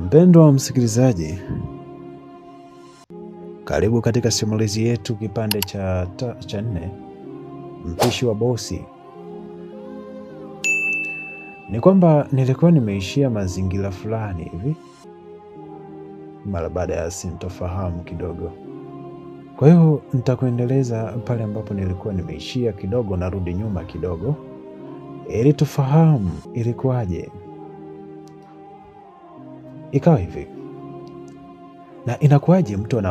Mpendwa wa msikilizaji, karibu katika simulizi yetu kipande cha 4, mpishi wa bosi. Ni kwamba nilikuwa nimeishia mazingira fulani hivi mara baada ya sintofahamu kidogo. Kwa hiyo nitakuendeleza pale ambapo nilikuwa nimeishia kidogo, narudi nyuma kidogo ili tufahamu ilikuwaje. Ikawa hivi, na inakuwaje mtu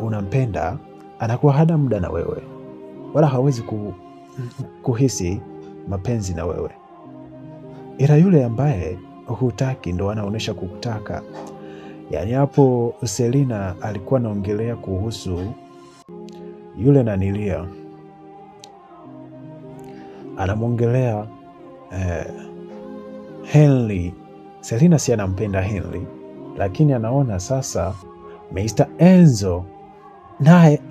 unampenda anakuwa hana muda na wewe wala hawezi kuhisi mapenzi na wewe, ila yule ambaye hutaki ndo anaonyesha kukutaka. Yaani hapo Selina alikuwa anaongelea kuhusu yule nanilia, anamwongelea Henry. Selina si anampenda Henry, lakini anaona sasa Mr. Enzo naye,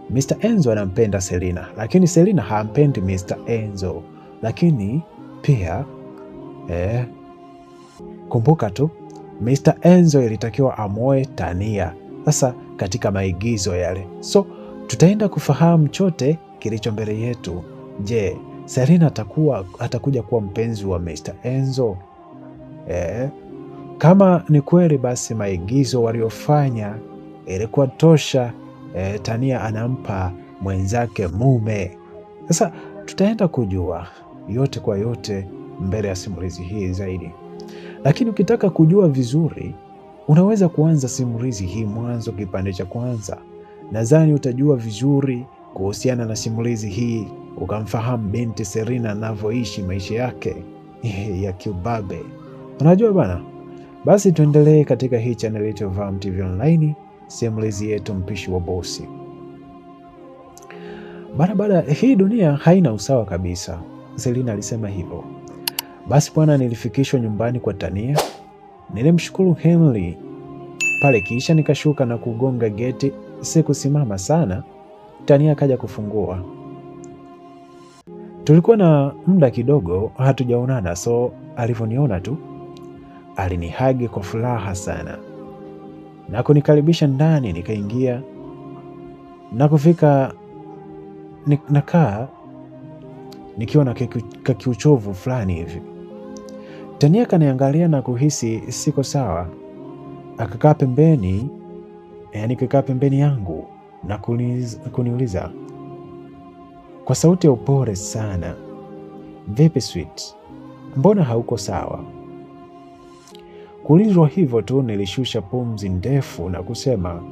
Mr. Enzo anampenda Selina, lakini Selina hampendi Mr. Enzo. Lakini pia kumbuka tu Mr. Enzo ilitakiwa amoe Tania sasa katika maigizo yale. So tutaenda kufahamu chote kilicho mbele yetu. Je, Selina atakuja kuwa mpenzi wa Mr. Enzo? Kama ni kweli, basi maigizo waliofanya ilikuwa tosha. Tania anampa mwenzake mume. Sasa tutaenda kujua yote kwa yote mbele ya simulizi hii zaidi, lakini ukitaka kujua vizuri unaweza kuanza simulizi hii mwanzo, kipande cha kwanza. Nadhani utajua vizuri kuhusiana na simulizi hii, ukamfahamu binti Selina anavyoishi maisha yake ya kiubabe. Unajua bana, basi tuendelee katika hii channel yetu Vam TV Online, simulizi yetu mpishi wa bosi. Baada hii dunia haina usawa kabisa, Selina alisema hivyo. Basi bwana, nilifikishwa nyumbani kwa Tania. Nilimshukuru Henry pale, kisha nikashuka na kugonga geti. Sikusimama sana, Tania akaja kufungua. Tulikuwa na muda kidogo hatujaonana, so alivyoniona tu alinihagi kwa furaha sana na kunikaribisha ndani. Nikaingia na kufika nakaa nikiwa na kiuchovu fulani hivi. Tania kaniangalia na kuhisi siko sawa, akakaa pembeni, kakaa pembeni yangu na kuniuliza kwa sauti ya upole sana, vipi sweet, mbona hauko sawa? Kuulizwa hivyo tu nilishusha pumzi ndefu na kusema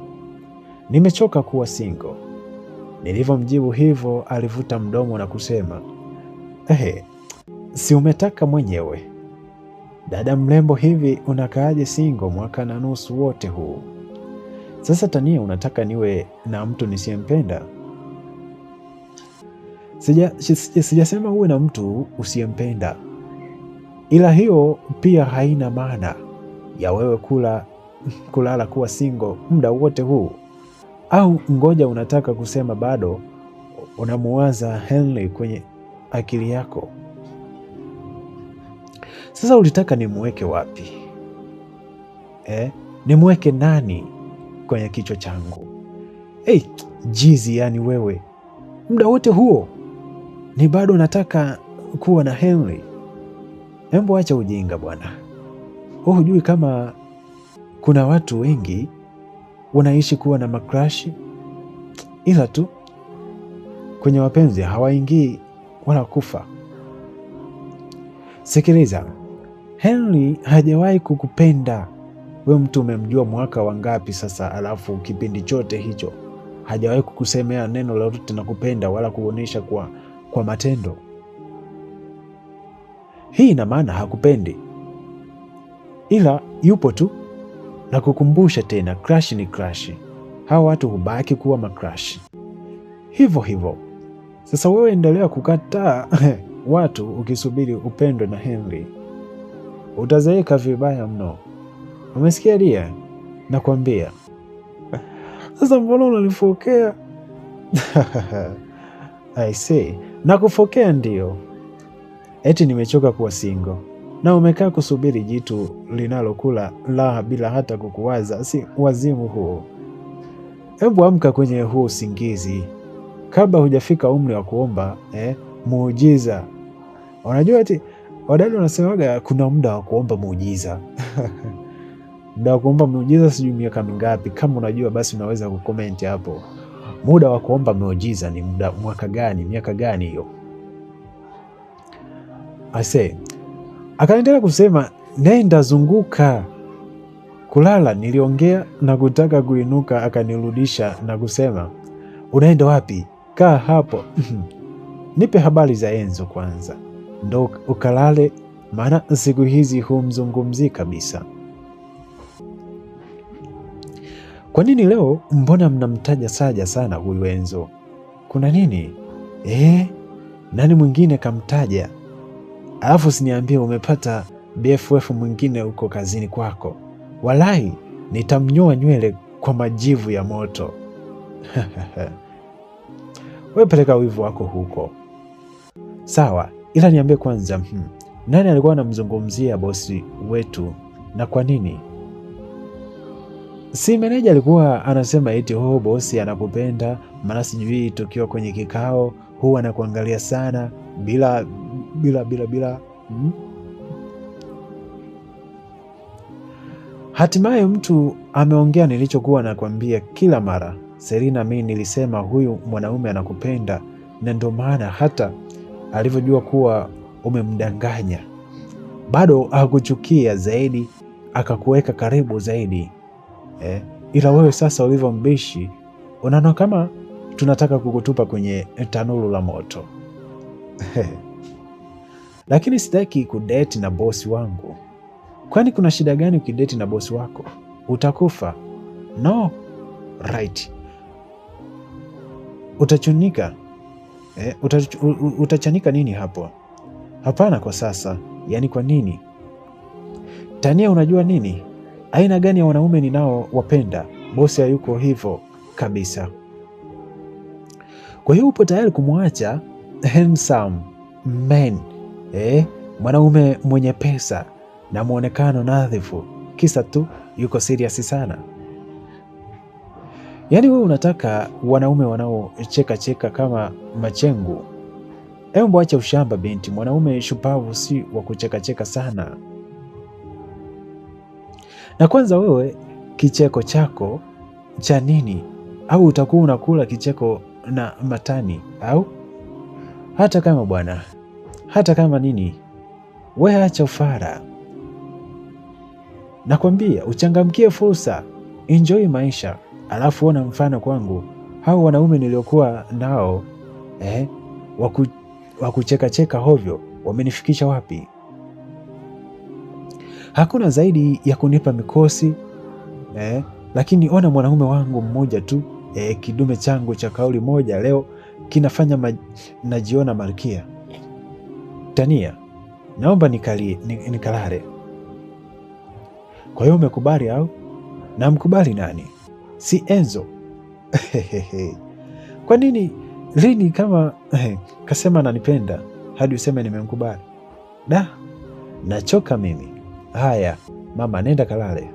nimechoka kuwa single. Nilivyomjibu hivyo alivuta mdomo na kusema, si umetaka mwenyewe? Dada mrembo, hivi unakaaje single mwaka na nusu wote huu? Sasa Tania, unataka niwe na mtu nisiyempenda? Sijasema uwe na mtu usiyempenda, ila hiyo pia haina maana ya wewe kulala kuwa single muda wote huu. Au ngoja, unataka kusema bado unamuwaza Henry kwenye akili yako? Sasa ulitaka nimweke wapi? Nimweke nani kwenye kichwa changu? Jizi, yani wewe muda wote huo ni bado nataka kuwa na Henry? Hebu acha ujinga bwana. Hujui kama kuna watu wengi wanaishi kuwa na makrashi, ila tu kwenye mapenzi hawaingii wala kufa. Sikiliza, Henry hajawahi kukupenda. We mtu umemjua mwaka wangapi sasa, alafu kipindi chote hicho hajawahi kukusemea neno lolote na kupenda wala kuonyesha kwa matendo. Hii ina maana hakupendi, ila yupo tu na kukumbusha tena, crush ni crush. Hawa watu hubaki kuwa makrashi hivyo hivyo. Sasa wewe endelea kukataa watu ukisubiri upendo na Henry, utazeeka vibaya mno. Umesikia dia? Nakwambia. Sasa mbona unanifokea? I say, nakufokea ndio. Eti nimechoka kuwa single. na umekaa kusubiri jitu linalokula raha bila hata kukuwaza. Si wazimu huo? Hebu amka kwenye huo usingizi kabla hujafika umri wa kuomba muujiza. Unajua ati wadada wanasemaga kuna muda wa kuomba muujiza muda wa kuomba muujiza sijui miaka mingapi. Kama unajua basi unaweza kukomenti hapo, muda wa kuomba muujiza ni mwaka gani, miaka gani hiyo? Akaendelea kusema, nenda zunguka. Kulala niliongea na kutaka kuinuka, akanirudisha na kusema, unaenda wapi? Kaa hapo nipe habari za Enzo kwanza, ndo ukalale, maana siku hizi humzungumzii kabisa. Kwa nini leo? Mbona mnamtaja saja sana huyu Enzo? Kuna nini? Nani mwingine kamtaja? Alafu siniambie umepata BFF mwingine huko kazini kwako. Walai nitamnyoa nywele kwa majivu ya moto. Wewe peleka wivu wako huko, sawa, ila niambie kwanza, nani alikuwa anamzungumzia bosi wetu na kwa nini? Si meneja alikuwa anasema eti bosi anakupenda, maana sijui tukiwa kwenye kikao huwa anakuangalia sana bila Hatimaye mtu ameongea nilichokuwa nakwambia kila mara. Selina, mimi nilisema huyu mwanaume anakupenda, na ndio maana hata alivyojua kuwa umemdanganya bado hakuchukia zaidi, akakuweka karibu zaidi. Ila wewe sasa ulivyo mbishi, unaona kama tunataka kukutupa kwenye tanuru la moto. Lakini sitaki kudeti na bosi wangu. Kwani kuna shida gani ukideti na bosi wako? Utakufa? No, right. Utachunika? Utachanika nini hapo? Hapana kwa sasa. Yaani kwa nini? Tania, unajua nini? Aina gani ya wanaume ninao wapenda? Bosi hayuko hivyo kabisa. Kwa hiyo upo tayari kumwacha handsome man, mwanaume mwenye pesa na mwonekano nadhifu, kisa tu yuko serious sana? Yaani wewe unataka wanaume wanaocheka cheka kama machengu? Hebu acha ushamba binti, mwanaume shupavu si wa kucheka cheka sana. Na kwanza wewe kicheko chako cha nini? Au utakuwa unakula kicheko na matani? Au hata kama bwana, hata kama nini, wewe acha ufara. Nakwambia uchangamkie fursa, enjoy maisha. Alafu ona mfano kwangu, hao wanaume niliokuwa nao wakucheka cheka hovyo wamenifikisha wapi? Hakuna zaidi ya kunipa mikosi lakini ona mwanaume wangu mmoja tu, kidume changu cha kauli moja leo kinafanya najiona malkia. Tania, naomba nikalale. Kwa hiyo umekubali au? Na mkubali nani? Si Enzo? Kwa nini lini kama kasema ananipenda hadi useme nimemkubali? Da, nachoka mimi. Haya mama, nenda kalale.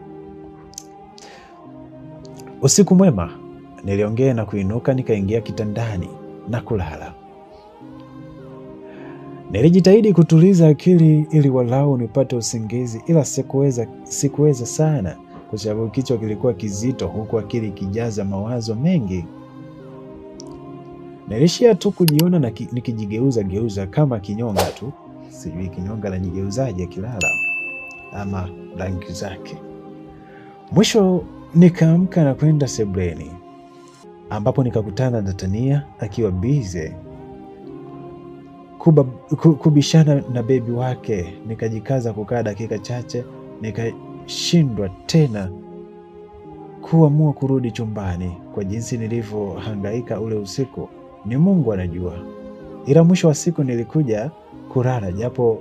Usiku mwema, niliongea na kuinuka nikaingia kitandani na kulala. Nilijitahidi kutuliza akili ili walau nipate usingizi, ila sikuweza sana kwa sababu kichwa kilikuwa kizito, huku akili ikijaza mawazo mengi. Nilishia tu kujiona na nikijigeuza kama kinyonga tu. Sijui kinyonga najigeuzaje kilala ama rangi zake. Mwisho nikaamka na kwenda sebleni, ambapo nikakutana na Tania akiwa bize kubishana na bebi wake. Nikajikaza kukaa dakika chache, nikashindwa tena kuamua kurudi chumbani. Kwa jinsi nilivyohangaika ule usiku, ni Mungu anajua. Ila mwisho wa siku nilikuja kulala, japo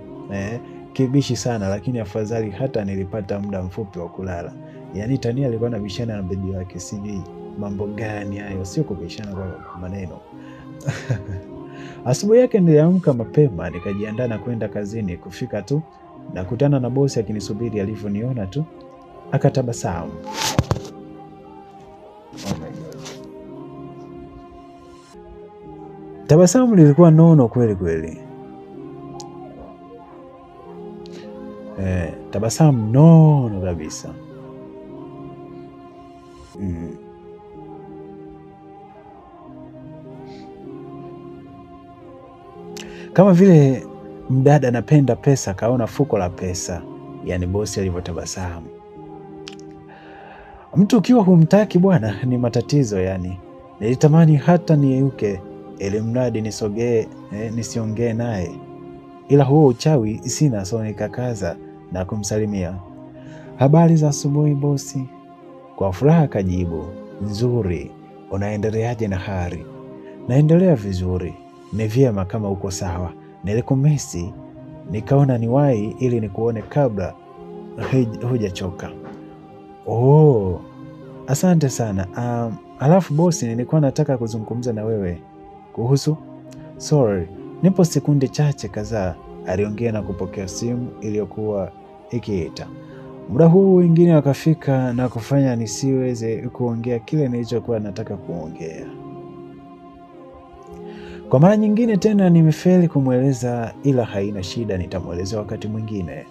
kibishi sana, lakini afadhali hata nilipata muda mfupi wa kulala. Yaani Tania alikuwa anabishana na bebi wake, sijui mambo gani hayo, sio kubishana kwa maneno. Asubuhi yake niliamka mapema, nikajiandaa na kwenda kazini. Kufika tu nakutana na bosi akinisubiri. Alivyoniona tu akatabasamu. Oh my God. Tabasamu lilikuwa nono kweli kweli. Tabasamu nono kabisa. Kama vile mdada anapenda pesa, kaona fuko la pesa, yaani bosi alivyotabasamu. Mtu ukiwa humtaki bwana, ni matatizo yani. Nilitamani hata nieuke ili mradi nisiongee naye, ila huo uchawi sina, so nikakaza na kumsalimia. Habari za asubuhi bosi. Kwa furaha kajibu, nzuri, unaendeleaje na hari? Naendelea vizuri. Ni vyema kama uko sawa. Nilikumisi, nikaona niwahi ili nikuone kabla hujachoka. Oh, asante sana. Alafu bosi, nilikuwa nataka kuzungumza na wewe kuhusu. Sorry, nipo sekunde chache kadhaa, aliongea na kupokea simu iliyokuwa ikiita. Muda huu wengine wakafika na kufanya nisiweze kuongea kile nilichokuwa nataka kuongea. Kwa mara nyingine tena nimefeli kumweleza, ila haina shida, nitamweleza wakati mwingine.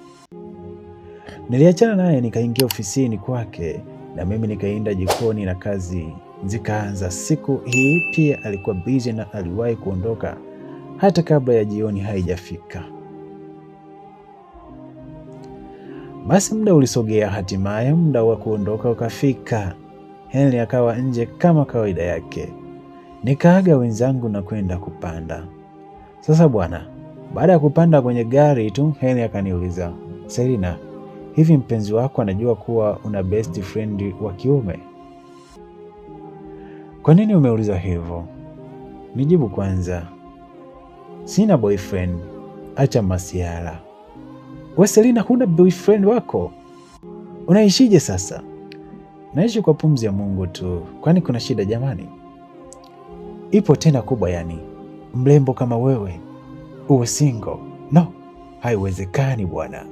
Niliachana naye nikaingia ofisini kwake na mimi nikaenda jikoni na kazi zikaanza. Siku hii pia alikuwa busy na aliwahi kuondoka hata kabla ya jioni haijafika. Basi muda ulisogea, hatimaye muda wa kuondoka ukafika. Henry akawa nje kama kawaida yake. Nikaaga wenzangu na kwenda kupanda. Sasa bwana, baada ya kupanda kwenye gari tu, Henry akaniuliza, Selina, hivi mpenzi wako anajua kuwa una best friend wa kiume? Kwa nini umeuliza hivyo? Nijibu kwanza. Sina boyfriend, acha masiala. We Selina, huna boyfriend wako? Unaishije sasa? Naishi kwa pumzi ya Mungu tu, kwani kuna shida jamani? Ipo tena kubwa yani, mrembo kama wewe uwe single? No, haiwezekani bwana.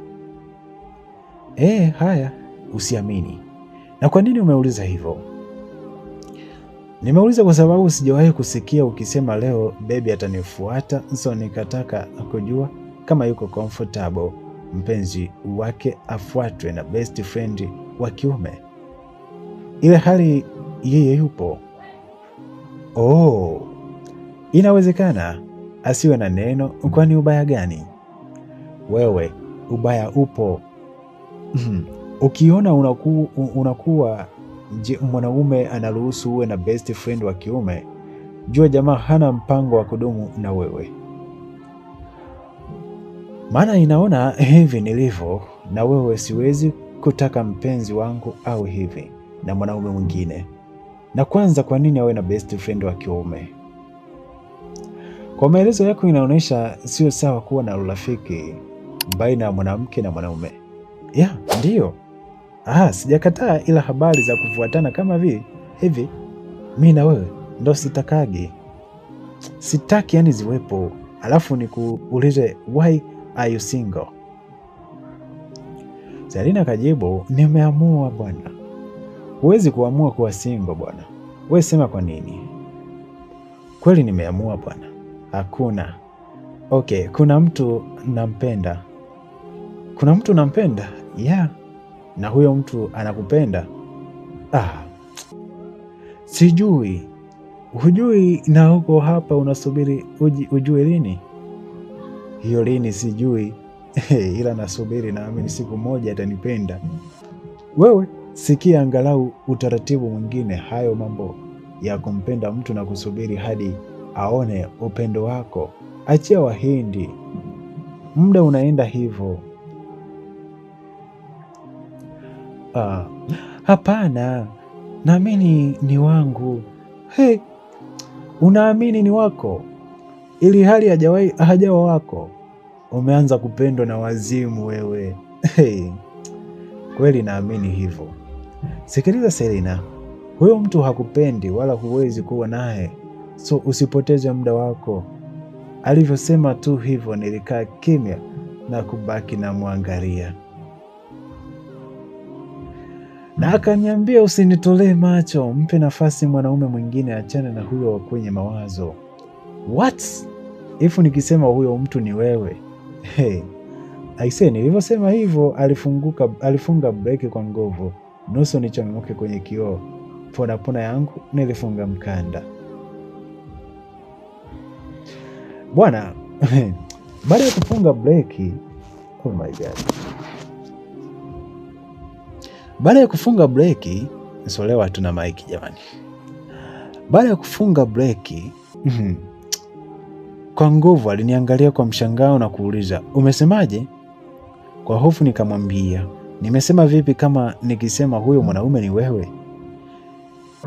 Haya, usiamini. Na kwa nini umeuliza hivyo? Nimeuliza kwa sababu sijawahi kusikia ukisema leo baby atanifuata, so nikataka kujua kama yuko comfortable mpenzi wake afuatwe na best friend wa kiume, ile hali yeye yupo. Oh, inawezekana asiwe na neno. Kwani ubaya gani? Wewe, ubaya upo. Ukiona unakuwa mwanaume anaruhusu uwe na best friend wa kiume, jua jamaa hana mpango wa kudumu na wewe. Maana inaona hivi nilivyo na wewe, siwezi kutaka mpenzi wangu au hivi na mwanaume mwingine. Na kwanza, kwa nini awe na best friend wa kiume? Kwa maelezo yako inaonyesha sio sawa kuwa na urafiki baina ya mwanamke na mwanaume. Ndiyo. Sijakataa, ila habari za kufuatana kama hivi mimi na wewe ndo sitakagi. Sitaki yani ziwepo. Alafu nikuulize, why are you single? Selina kajibu, nimeamua bwana. Huwezi kuamua kuwa single bwana. Wewe sema kwa nini? Kweli nimeamua bwana. Hakuna. Okay, kuna mtu nampenda. Kuna mtu nampenda? Yeah. Na huyo mtu anakupenda? Sijui. Hujui na uko hapa unasubiri ujue lini? Hiyo lini sijui. Ila nasubiri, naamini siku moja atanipenda. Wewe sikia angalau utaratibu mwingine. Hayo mambo ya kumpenda mtu na kusubiri hadi aone upendo wako, achia Wahindi. Muda unaenda hivyo. Hapana, naamini ni wangu. Unaamini ni wako ili hali hajawa wako? Umeanza kupendwa na wazimu wewe. Kweli naamini hivyo. Sikiliza Selina, huyo mtu hakupendi wala huwezi kuwa naye, so usipoteze muda wako. Alivyosema tu hivyo nilikaa kimya na kubaki na mwangalia, na akaniambia, usinitolee macho, mpe nafasi mwanaume mwingine, achane na huyo kwenye mawazo. What if nikisema huyo mtu ni wewe? Hey. Aise, nilivyosema hivyo alifunga breki kwa nguvu, nusu nichomoke kwenye kioo. Ponapona yangu nilifunga mkanda bwana. Baada ya kufunga breki, oh my God, baada ya kufunga breki, solewa hatuna maiki jamani. Baada ya kufunga breki kwa nguvu, aliniangalia kwa mshangao na kuuliza, umesemaje? Kwa hofu nikamwambia, nimesema vipi kama nikisema huyo mwanaume ni wewe?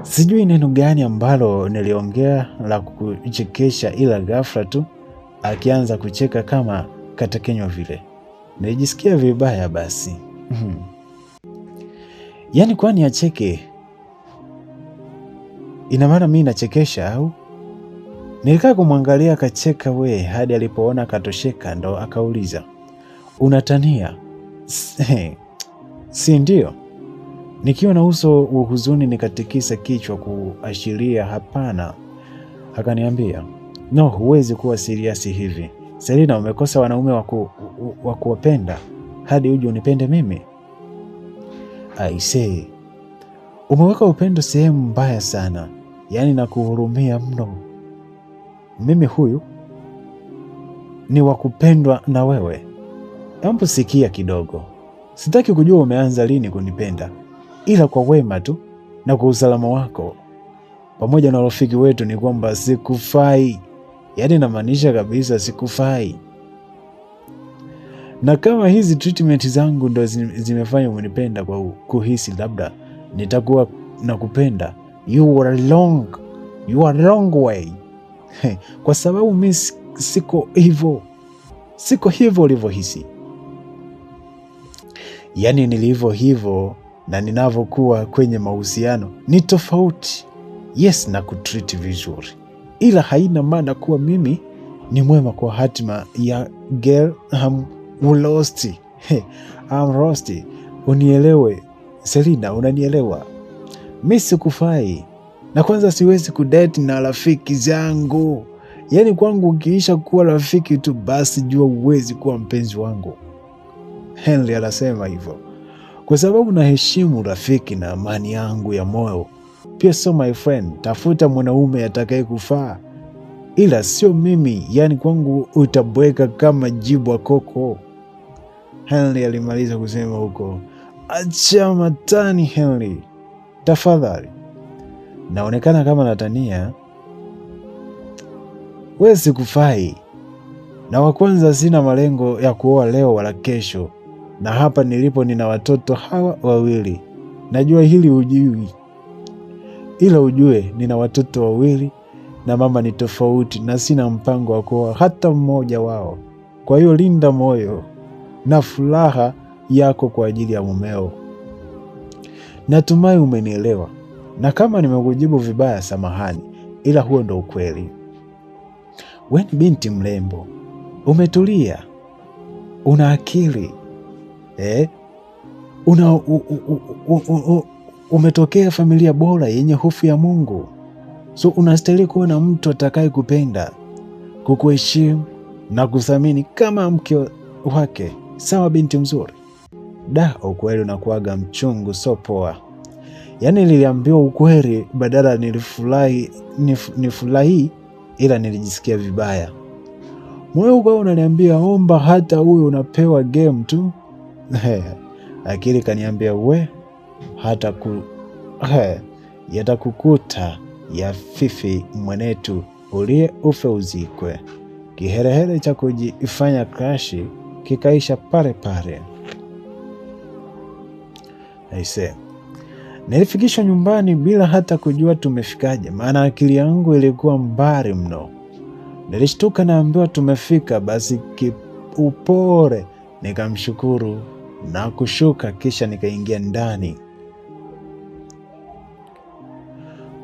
Sijui neno gani ambalo niliongea la kuchekesha, ila ghafla tu akianza kucheka kama katakenywa vile. Nilijisikia vibaya basi. Yaani kwani acheke? Ina maana mimi nachekesha au? Nilikaa kumwangalia akacheka we hadi alipoona katosheka ndo akauliza, unatania? Si ndio? Nikiwa na uso wa huzuni nikatikisa kichwa kuashiria hapana. Akaniambia, no, huwezi kuwa siriasi hivi. Selina, umekosa wanaume wa kuwapenda hadi uje unipende mimi? Aisee, umeweka upendo sehemu mbaya sana, yaani nakuhurumia mno. Mimi huyu ni wa kupendwa na wewe? Hebu sikia kidogo, sitaki kujua umeanza lini kunipenda, ila kwa wema tu na kwa usalama wako pamoja na rafiki wetu ni kwamba sikufai. Yaani namaanisha kabisa sikufai. Na kama hizi treatment zangu ndo zimefanya umenipenda kwa kuhisi labda nitakuwa nakupenda, you are wrong way. Kwa sababu mimi siko hivyo ulivyohisi. Yaani nilivyo hivyo na ninavyokuwa kwenye mahusiano ni tofauti. Yes, na kutreat vizuri, ila haina maana kuwa mimi ni mwema kwa hatima ya girl. I'm lost. Unielewe Selina, unanielewa? Mimi sikufai, na kwanza siwezi kudate na rafiki zangu. Yaani kwangu ukiisha kuwa rafiki tu basi jua uwezi kuwa mpenzi wangu. Henry anasema hivyo kwa sababu naheshimu rafiki na amani yangu ya moyo. Pia so my friend, tafuta mwanaume atakaye kufaa, ila sio mimi. Yaani kwangu utabweka kama jibwa koko. Henry alimaliza kusema huko. Acha matani Henry, tafadhali. Naonekana kama natania. Wewe sikufai, na wa kwanza sina malengo ya kuoa leo wala kesho, na hapa nilipo nina watoto hawa wawili. Najua hili hujui, ila ujue nina watoto wawili na mama ni tofauti, na sina mpango wa kuoa hata mmoja wao. Kwa hiyo linda moyo na furaha yako kwa ajili ya mumeo. Natumai umenielewa, na kama nimekujibu vibaya samahani, ila huo ndo ukweli. Wewe ni binti mrembo, umetulia, una akili, umetokea familia bora yenye hofu ya Mungu. So unastahili kuwa na mtu atakaye kupenda, kukuheshimu na kuthamini kama mke wake. Sawa binti mzuri? Ukweli unakuwaga mchungu, so poa. Yaani niliambiwa ukweli badala nifurahi, ila nilijisikia vibaya. Moyo ukawa unaniambia omba hata huyo unapewa game tu. Akili kaniambia hata yatakukuta ya fifi mwenetu, ulie ufe uzikwe. Kiherehere cha kujifanya crashi kikaisha pale pale. Aise, nilifikishwa nyumbani bila hata kujua tumefikaje, maana akili yangu ilikuwa mbali mno. Nilishtuka naambiwa tumefika, basi kiupore nikamshukuru na kushuka, kisha nikaingia ndani.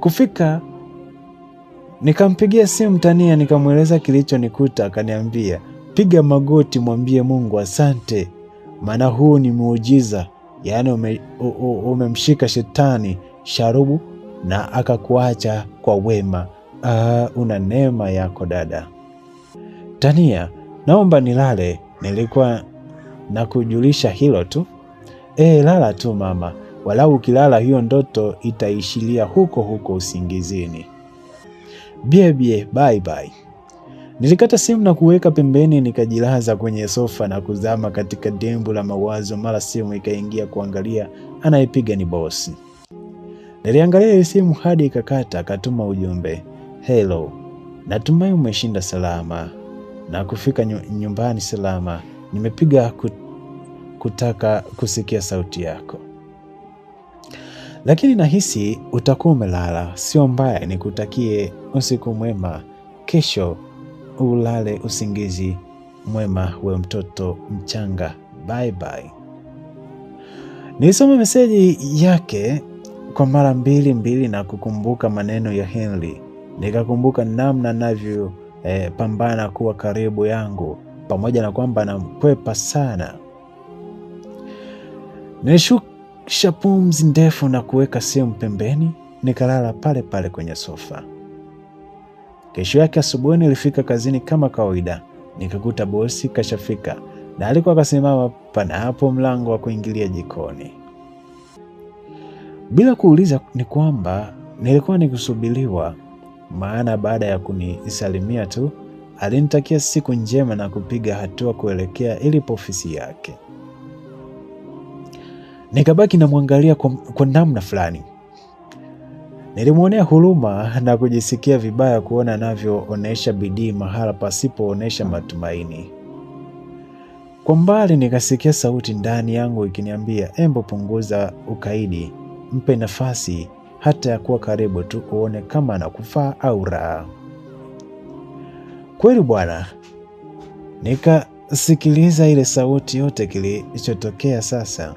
Kufika nikampigia simu Tania, nikamweleza kilichonikuta. Akaniambia piga magoti, mwambie Mungu asante, maana huu ni muujiza. Yaani umemshika shetani sharubu na akakuacha kwa wema. Una neema yako dada. Tania, naomba nilale, nilikuwa na kujulisha hilo tu. Lala tu mama, walau ukilala hiyo ndoto itaishilia huko huko usingizini. Bye bye. Nilikata simu na kuweka pembeni, nikajilaza kwenye sofa na kuzama katika dembu la mawazo. Mara simu ikaingia, kuangalia anayepiga ni bosi. Niliangalia hiyo simu hadi ikakata. Akatuma ujumbe, hello, natumai umeshinda salama na kufika nyumbani salama. Nimepiga kutaka kusikia sauti yako, lakini nahisi utakuwa umelala. Sio mbaya, nikutakie usiku mwema. Kesho ulale usingizi mwema, we mtoto mchanga. Bye bye. Nilisoma meseji yake kwa mara mbili na kukumbuka maneno ya Henry. Nikakumbuka namna navyo pambana kuwa karibu yangu, pamoja na kwamba namkwepa sana. Nilishusha pumzi ndefu na kuweka simu pembeni, nikalala pale pale kwenye sofa. Kesho yake asubuhi nilifika kazini kama kawaida, nikakuta bosi kashafika na alikuwa akasimama panapo mlango wa kuingilia jikoni. Bila kuuliza ni kwamba nilikuwa nikusubiriwa, maana baada ya kunisalimia tu alinitakia siku njema na kupiga hatua kuelekea ilipo ofisi yake. Nikabaki namwangalia kwa namna fulani. Nilimwonea huruma na kujisikia vibaya kuona anavyoonesha bidii mahala pasipoonesha matumaini. Kwa mbali nikasikia sauti ndani yangu ikiniambia, embo punguza ukaidi, mpe nafasi hata ya kuwa karibu tu, uone kama anakufaa au raha. Kweli bwana, nikasikiliza ile sauti yote kilichotokea sasa.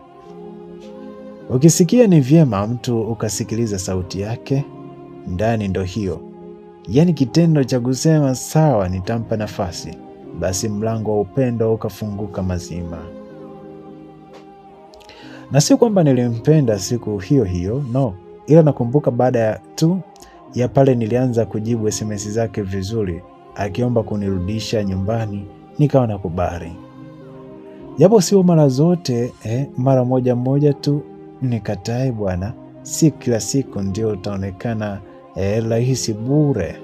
Ukisikia ni vyema mtu ukasikiliza sauti yake ndani, ndo hiyo. Yaani kitendo cha kusema sawa, nitampa nafasi, basi mlango wa upendo ukafunguka mazima. Na sio kwamba nilimpenda siku hiyo hiyo, no, ila nakumbuka baada tu ya pale nilianza kujibu SMS zake vizuri, akiomba kunirudisha nyumbani, nikawa nakubali. Japo sio mara zote, mara moja tu nikatae bwana, si kila siku ndio utaonekana rahisi bure.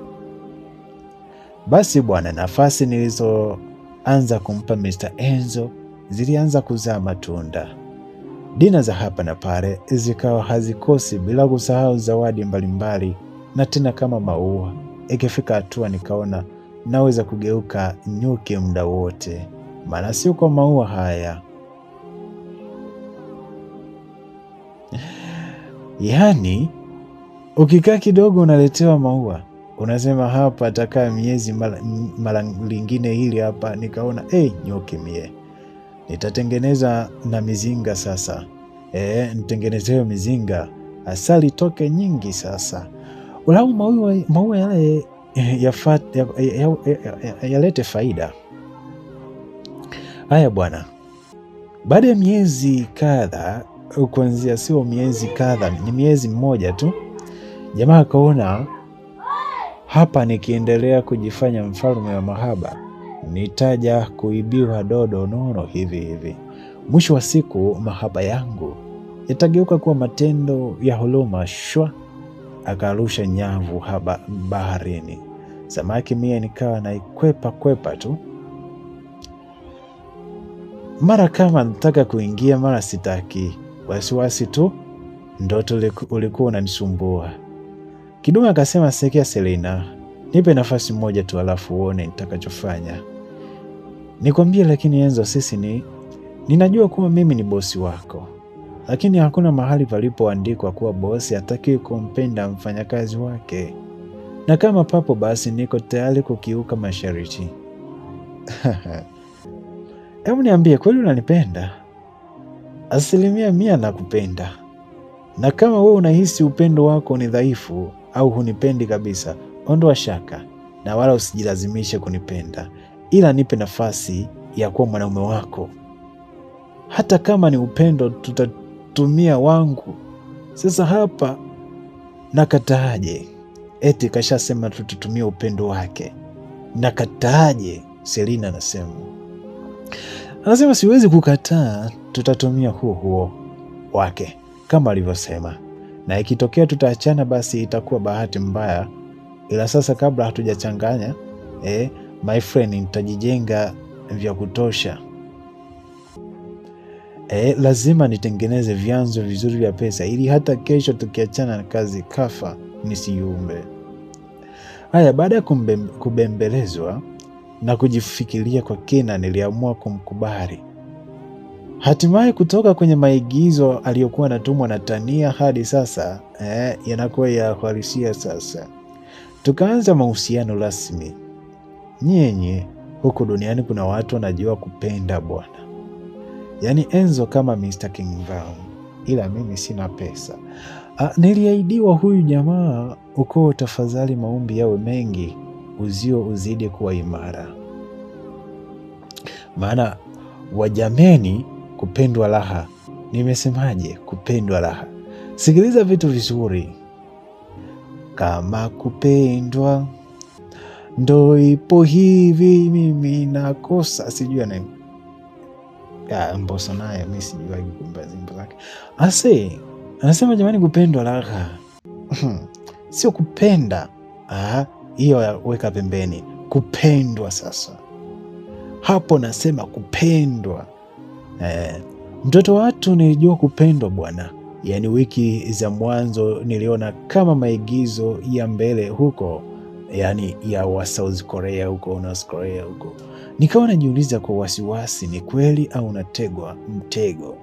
Basi bwana, nafasi nilizoanza kumpa Mr. Enzo zilianza kuzaa matunda. Dina za hapa na pale zikawa hazikosi, bila kusahau zawadi mbalimbali, na tena kama maua. Ikifika hatua nikaona naweza kugeuka nyuki muda wote, maana sio kwa maua haya. Yaani ukikaa kidogo unaletewa maua, unasema hapa atakaa miezi, mara lingine hili hapa. Nikaona nyuki mie, nitatengeneza na mizinga sasa. Nitengenezewe mizinga, asali toke nyingi sasa, ulau maua yale yalete faida. Haya bwana, baada ya miezi kadha, kuanzia sio miezi kadha, ni miezi mmoja tu, jamaa akaona hapa nikiendelea kujifanya mfalme wa mahaba nitaja kuibiwa dodo nono hivi. Mwisho wa siku mahaba yangu yatageuka kuwa matendo ya huruma. Shwa, akarusha nyavu baharini. Samaki mie nikawa naikwepa tu, mara kama nataka kuingia, mara sitaki. Wasiwasi tu ndoto ulikuwa unanisumbua. Kidume akasema, sikia Selina, nipe nafasi moja tu alafu uone nitakachofanya. Nikwambie, lakini Enzo, ninajua kuwa mimi ni bosi wako, lakini hakuna mahali palipoandikwa kuwa bosi hatakiwi kumpenda mfanyakazi wake, na kama papo basi niko tayari kukiuka masharti. Hebu niambie, kweli unanipenda? 100% nakupenda, na kama wewe unahisi upendo wako ni dhaifu au hunipendi kabisa, ondoa shaka na wala usijilazimishe kunipenda. ila nipe nafasi ya kuwa mwanaume wako. Hata kama ni upendo, tutatumia wangu. Sasa hapa nakataaje? Eti kashasema tutatumia upendo wake, nakataaje? Selina anasema siwezi kukataa, tutatumia huo wake kama alivyosema, na ikitokea tutaachana basi itakuwa bahati mbaya, ila sasa kabla hatujachanganya my friend, nitajijenga vya kutosha. Lazima nitengeneze vyanzo vizuri vya pesa ili hata kesho tukiachana na kazi kafa nisiumbe. Haya, baada ya kubembelezwa na kujifikiria kwa kina, niliamua kumkubali. Hatimaye kutoka kwenye maigizo aliyokuwa anatumwa na Tania hadi sasa yanakuwa ya halisia. Sasa tukaanza mahusiano rasmi. Nyenye, huku duniani kuna watu wanajua kupenda bwana, yaani Enzo kama Mr. King Brown, ila mimi sina pesa. Niliahidiwa huyu jamaa, ukoo tafadhali maombi yawe mengi, uzio uzidi kuwa imara, maana wajameni, kupendwa raha. Nimesemaje? Kupendwa raha. Sikiliza vitu vizuri. Kama kupendwa ndo ipo hivi, mimi nakosa. Sijui Mbosso naye, mimi sijui kuimba nyimbo zake. Anasema jamani, kupendwa raha. Sio kupenda. Hiyo weka pembeni. Kupendwa sasa. Hapo nasema kupendwa. Mtoto watu nilijua kupendwa bwana. Yaani wiki za mwanzo niliona kama maigizo ya mbele huko, yaani ya wa South Korea huko, North Korea huko. Nikawa najiuliza kwa wasiwasi, ni kweli au nategwa mtego?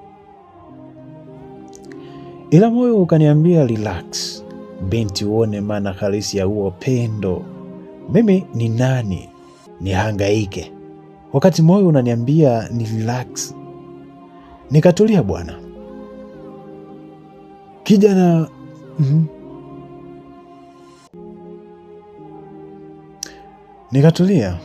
Ila moyo ukaniambia relax binti, uone maana halisi ya huo pendo. Mimi ni nani nihangaike wakati moyo unaniambia ni relax? Nikatulia bwana. Kijana nikatulia.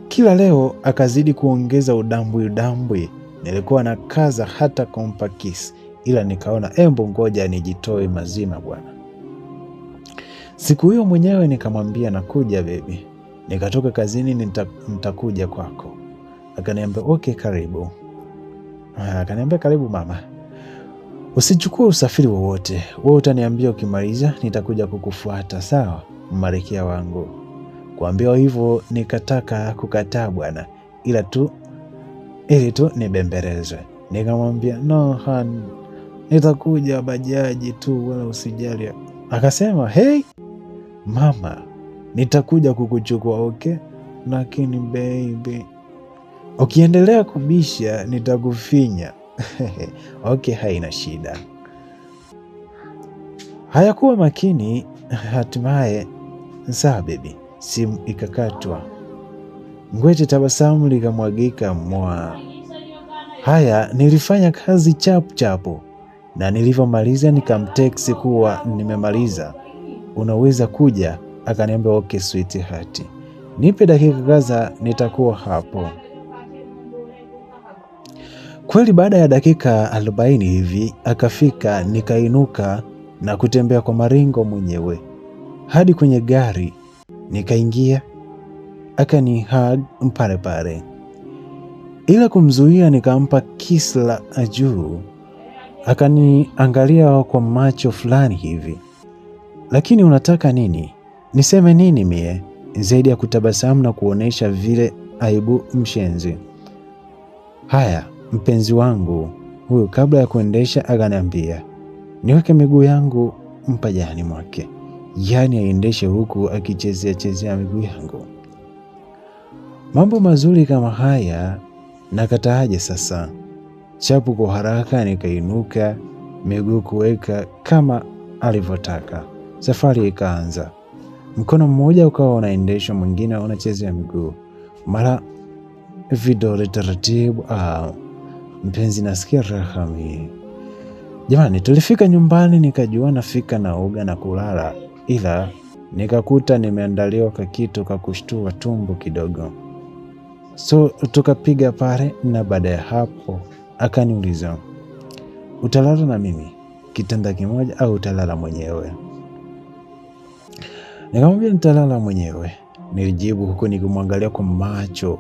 Kila leo akazidi kuongeza udambwi. Nilikuwa na kaza hata kumpa kiss, ila nikaona embo ngoja nijitoe mazima bwana. Siku hiyo mwenyewe nikamwambia nakuja baby. Nikatoka kazini, nitakuja kwako. Akaniambia okay, karibu. Akaniambia karibu mama, usichukue usafiri wowote, wewe utaniambia ukimaliza, nitakuja kukufuata, sawa mmarikia wangu. Kuambiwa hivyo nikataka kukataa bwana, ili tu nibembelezwe. Nikamwambia no han, nitakuja bajaji tu, wala usijali. Akasema hey mama, nitakuja kukuchukua okay, lakini baby ukiendelea kubisha nitakufinya. Okay, haina shida. Hayakuwa makini. Hatimaye sawa baby, simu ikakatwa. Ngwete tabasamu likamwagika mwa. Haya, nilifanya kazi chapu na nilivyomaliza nikamtext kuwa nimemaliza, unaweza kuja? Akaniambia okay sweetheart, nipe dakika kadhaa nitakuwa hapo. Kweli baada ya dakika 40 hivi akafika. Nikainuka na kutembea kwa maringo mwenyewe hadi kwenye gari, nikaingia. Akani hug pale, ila kumzuia nikampa kiss la juu. Akaniangalia kwa macho fulani hivi, lakini unataka nini? Niseme nini mie zaidi ya kutabasamu na kuonesha vile aibu mshenzi? Haya mpenzi wangu huyu, kabla ya kuendesha akaniambia niweke miguu yangu mpajani mwake, yaani aendeshe huku akichezea miguu yangu. Mambo mazuri kama haya nakataaje sasa? Chapu kwa haraka nikainuka, miguu kuweka kama alivyotaka. Safari ikaanza. Mkono mmoja ukawa unaendesha, mwingine unachezea miguu, mara vidole taratibu. Mpenzi, nasikia raha mimi. Jamani, tulifika nyumbani nikajua nafika naoga na kulala, ila nikakuta nimeandaliwa kakitu kakushtua tumbo kidogo. So tukapiga pale, na baada ya hapo akaniuliza, utalala na mimi kitanda kimoja au utalala mwenyewe? Nikamwambia nitalala mwenyewe, nilijibu huku nikimwangalia kwa macho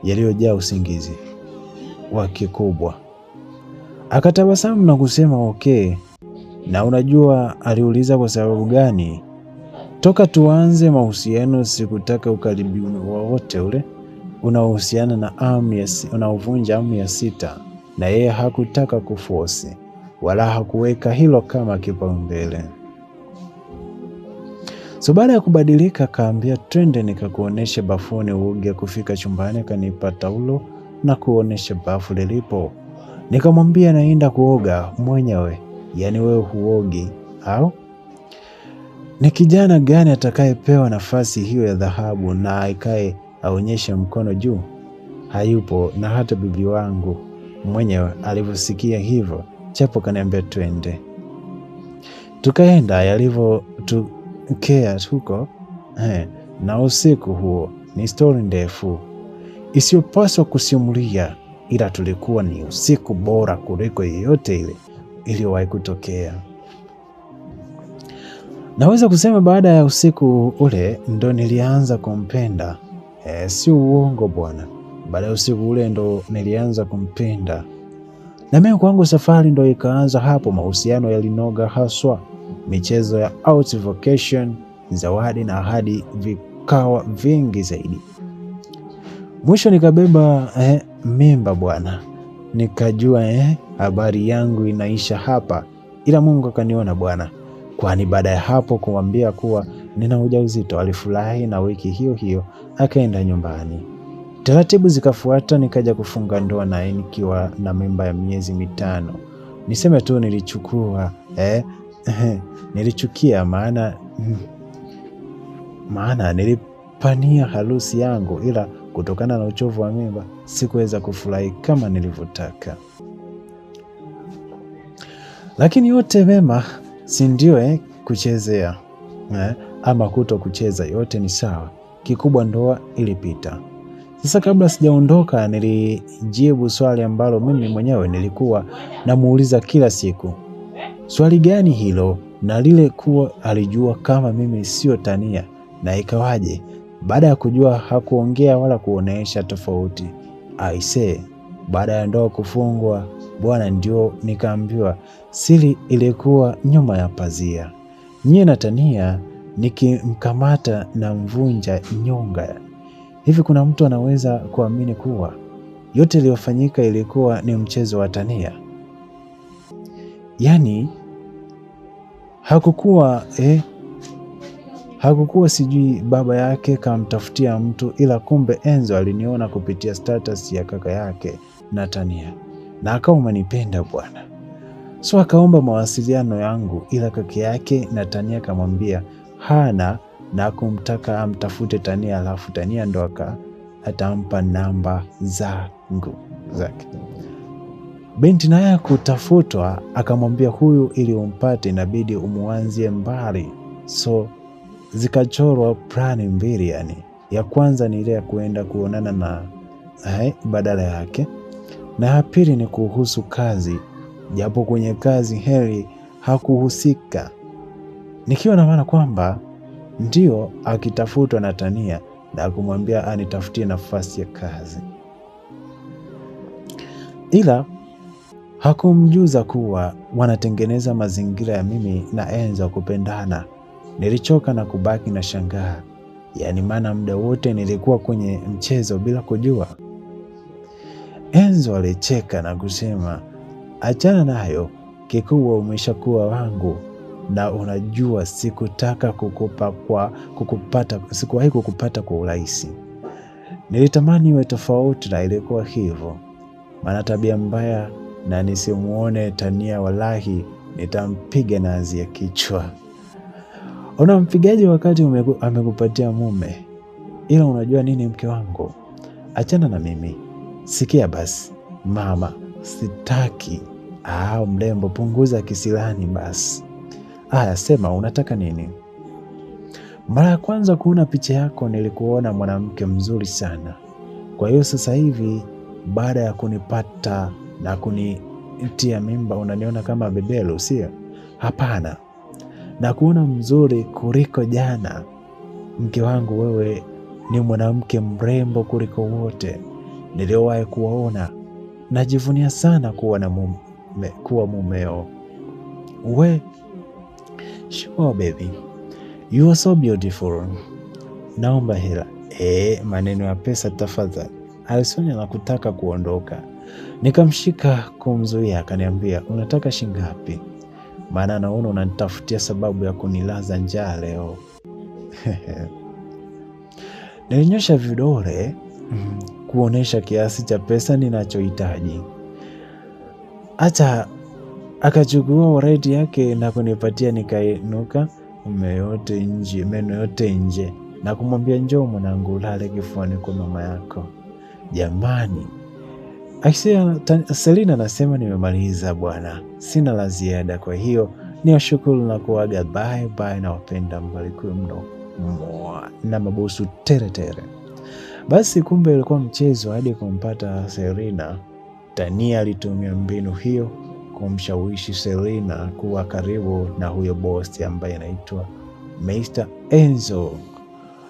yaliyojaa usingizi wa kikubwa. Akatabasamu na kusema okay. Na unajua aliuliza kwa sababu gani? Toka tuanze mahusiano sikutaka ukaribu wowote ule unaohusiana na unaovunja amu ya sita, na yeye hakutaka kuforce wala hakuweka hilo kama kipaumbele. So baada ya kubadilika akaambia twende nikakuonesha bafuni uoge. Kufika chumbani akanipa taulo na kuonesha bafu lilipo. Nikamwambia naenda kuoga mwenyewe, yaani wewe huogi au? Ni kijana gani atakayepewa nafasi hiyo ya dhahabu na aikae aonyeshe mkono juu? Hayupo. Na hata bibi wangu mwenyewe alivyosikia hivyo chapo kaniambia twende. Tukaenda. Yalivyotokea huko na usiku huo ni stori ndefu isiyopaswa kusimulia, ila tulikuwa ni usiku bora kuliko yoyote ile iliyowahi kutokea. Naweza kusema baada ya usiku ule ndo nilianza kumpenda. Sio uongo bwana. Baada ya usiku ule ndo nilianza kumpenda, na mimi kwangu safari ndo ikaanza hapo. Mahusiano yalinoga haswa, michezo ya out vacation, zawadi na ahadi vikawa vingi zaidi. Mwisho nikabeba mimba bwana. Nikajua habari yangu inaisha hapa, ila Mungu akaniona bwana, kwani baada ya hapo kumwambia kuwa nina ujauzito alifurahi, na wiki hiyo hiyo akaenda nyumbani. Taratibu zikafuata, nikaja kufunga ndoa naye nikiwa na mimba ya miezi 5. Niseme tu nilichukua nilichukia, maana nilipania harusi yangu, ila kutokana na uchovu wa mimba sikuweza kufurahi kama nilivyotaka. Lakini yote mema, si ndio? Kuchezea ama kuto kucheza, yote ni sawa. Kikubwa ndoa ilipita. Sasa kabla sijaondoka, nilijibu swali ambalo mimi mwenyewe nilikuwa namuuliza kila siku. Swali gani hilo? Na lile kuwa alijua kama mimi sio Tania, na ikawaje? Baada ya kujua hakuongea wala kuonesha tofauti. Aisee, baada ya ndoa kufungwa bwana, ndio nikaambiwa siri ilikuwa nyuma ya pazia. Nyie na Tania nikimkamata na mvunja nyonga. Hivi kuna mtu anaweza kuamini kuwa yote iliyofanyika ilikuwa ni mchezo wa Tania? Yaani hakukuwa sijui baba yake kamtafutia mtu, ila kumbe Enzo aliniona kupitia status ya kaka yake na Tania, na akawa amenipenda bwana. So akaomba mawasiliano yangu, ila kaka yake na Tania kamwambia hana, na kumtaka amtafute Tania, alafu Tania ndo atampa namba zake. Binti naye kutafutwa, akamwambia huyu ili umpate inabidi umuanzie mbali. So zikachorwa plani mbili, yani ya kwanza ni ile ya kuenda kuonana na badala yake, na ya pili ni kuhusu kazi, japo kwenye kazi Heri hakuhusika, nikiwa na maana kwamba ndio akitafutwa na Tania na kumwambia anitafutie nafasi ya kazi, ila hakumjuza kuwa wanatengeneza mazingira ya mimi na Enzo kupendana. Nilichoka na kubaki na shangaa, yaani maana muda wote nilikuwa kwenye mchezo bila kujua. Enzo alicheka na kusema, achana nayo, kikubwa umeshakuwa wangu, na unajua sikutaka sikuwahi kukupata kwa urahisi. Nilitamani iwe tofauti, na ilikuwa hivyo, maana tabia mbaya, na nisimuone Tania wallahi nitampiga nazi ya kichwa. Unampigaje wakati amekupatia mume? Ila unajua nini mke wangu, achana na mimi. Sikia basi mama, sitaki. Mrembo, punguza kisilani basi. Sema unataka nini? Mara ya kwanza kuona picha yako nilikuona mwanamke mzuri sana. Kwa hiyo sasa hivi baada ya kunipata na kunitia mimba unaniona kama beberu, sio? Hapana, na kuona mzuri kuliko jana. Mke wangu, wewe ni mwanamke mrembo kuliko wote niliowahi kuwaona. Najivunia sana kuwa mumeo. Sure baby, you are so beautiful. Naomba hela. Maneno ya pesa tafadhali, alisema na kutaka kuondoka. Nikamshika kumzuia, akaniambia unataka shingapi? Maana naona unanitafutia sababu ya kunilaza njaa leo. Nilinyosha vidole kuonesha kiasi cha pesa ninachohitaji. Acha akachukua wallet yake na kunipatia, nikainuka meno yote nje na kumwambia njoo mwanangu, ulale kifuani kwa mama yako. Jamani, Selina anasema nimemaliza bwana, sina la ziada, kwa hiyo ni washukuru na kuaga. Bye bye, na wapenda, mbarikiwe mno na mabusu tere tere. Basi kumbe ilikuwa mchezo. Hadi kumpata Selina, Tania alitumia mbinu hiyo kumshawishi Selina kuwa karibu na huyo bosi ambaye anaitwa Mr. Enzo.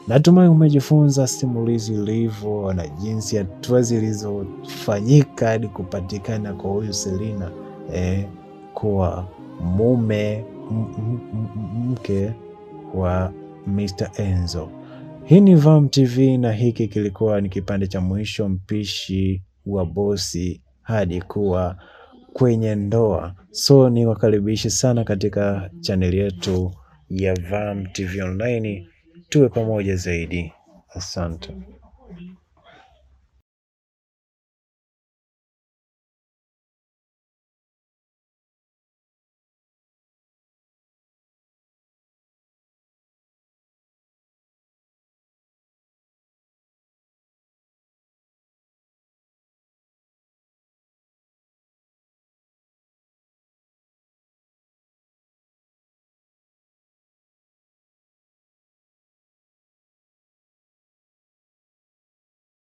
Natumai umejifunza simulizi ilivyo na jinsi hatua zilizofanyika hadi kupatikana kwa huyu Selina kuwa mke wa Mr. Enzo. Hii ni Vam TV na hiki kilikuwa ni kipande cha mwisho, mpishi wa bosi hadi kuwa kwenye ndoa. So ni wakaribishi sana katika chaneli yetu ya Vam TV Online, tuwe pamoja zaidi. Asante.